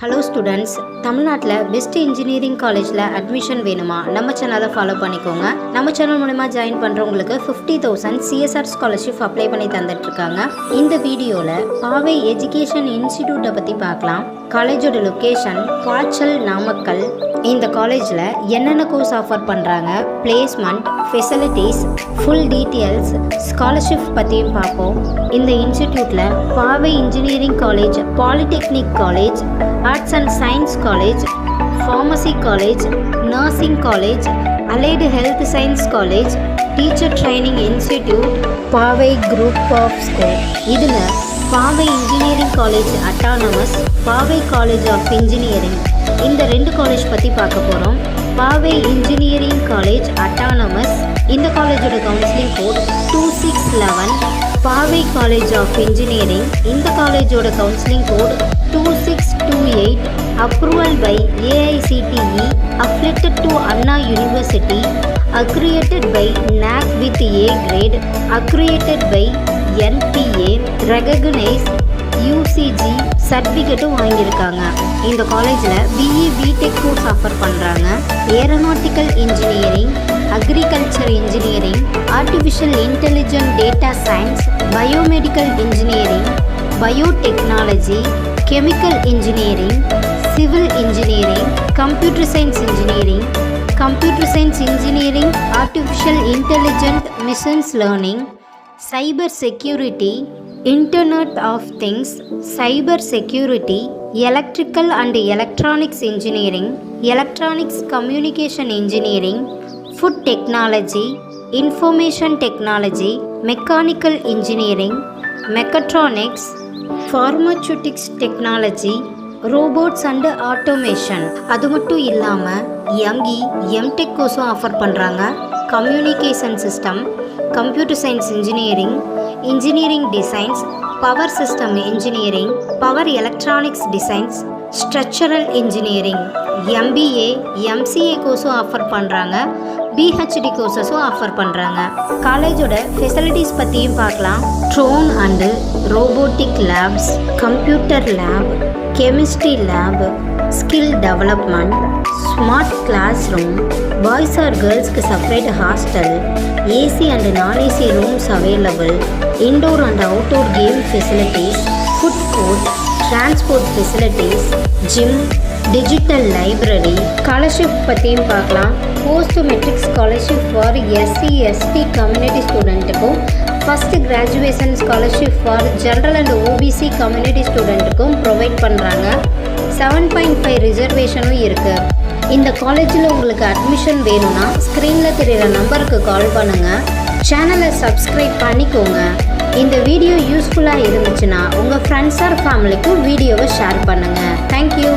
Hello students, தமிழ்நாட்டில் best engineering காலேஜில் admission வேணுமா? நம்ம சேனலை ஃபாலோ பண்ணிக்கோங்க. நம்ம சேனல் மூலமா ஜாயின் பண்ணுறவங்களுக்கு 50,000 CSR ஸ்காலர்ஷிப் அப்ளை பண்ணி தந்துட்டுருக்காங்க. இந்த வீடியோவில் பாவை எஜுகேஷன் இன்ஸ்டிடியூட்டை பற்றி பார்க்கலாம். காலேஜோட லொக்கேஷன் பாச்சல், நாமக்கல். இந்த காலேஜில் என்னென்ன கோர்ஸ் ஆஃபர் பண்ணுறாங்க, placement, facilities, full details, scholarship பற்றியும் பார்ப்போம். இந்த இன்ஸ்டிடியூட்டில் பாவை engineering college, polytechnic college, arts and science college, pharmacy college, nursing college, allied health science college, teacher training institute, பாவை குரூப் ஆஃப் ஸ்கூல். இதில் பாவை இன்ஜினியரிங் காலேஜ் அட்டானமஸ், பாவை college of engineering, இந்த ரெண்டு காலேஜ் பற்றி பார்க்க போகிறோம். பாவை இன்ஜினியரிங் காலேஜ் அட்டானமஸ், இந்த காலேஜோட கவுன்சிலிங் கோட் 2611. பாவை காலேஜ் ஆஃப் இன்ஜினியரிங், இந்த காலேஜோட counselling code 2628. Approval by AICTE, affiliated to Anna University, accredited by NAC with A grade, accredited by NPA, recognized UCG சர்டிஃபிகேட்டும் வாங்கியிருக்காங்க. இந்த காலேஜில் BE BTech கோர்ஸ் ஆஃபர் பண்ணுறாங்க. Aeronautical engineering, agriculture engineering, artificial intelligent data science, biomedical engineering, biotechnology, chemical engineering, civil engineering, computer science engineering, artificial intelligent machines learning, cyber security, internet of things, cyber security, electrical and electronics engineering, electronics communication engineering, food technology, information technology, mechanical engineering, mechatronics, pharmaceutics technology, robots and automation. அது மட்டும் இல்லாமல் ME MTech கோர்ஸும் offer பண்ணுறாங்க. Communication system, computer science engineering, engineering designs, power system engineering, power electronics designs, structural engineering, MBA MCA கோர்ஸும் offer பண்ணுறாங்க. PhD கோர்சஸும் offer பண்ணுறாங்க. காலேஜோட ஃபெசிலிட்டிஸ் பற்றியும் பார்க்கலாம். Drone and robotic labs, computer lab, chemistry lab, skill development, smart class room, boys or கேர்ள்ஸ்க்கு separate hostel, AC and non-AC rooms available, indoor and outdoor game facilities, food court, transport facilities, gym, digital library. Scholarship பற்றியும் பார்க்கலாம். Post matric scholarship for SC/ST community ஸ்டூடெண்ட்டுக்கும், first graduation scholarship for general and OBC community ஸ்டூடெண்ட்டுக்கும் provide பண்ணுறாங்க. 7.5 ரிசர்வேஷனும் இருக்குது. இந்த காலேஜில் உங்களுக்கு admission வேணும்னா ஸ்க்ரீனில் தெரிகிற நம்பருக்கு கால் பண்ணுங்கள். சேனலை சப்ஸ்கிரைப் பண்ணிக்கோங்க. இந்த வீடியோ யூஸ்ஃபுல்லாக இருந்துச்சுன்னா உங்கள் ஃப்ரெண்ட்ஸ் ஆர் ஃபேமிலிக்கும் வீடியோவை ஷேர் பண்ணுங்கள். தேங்க்யூ.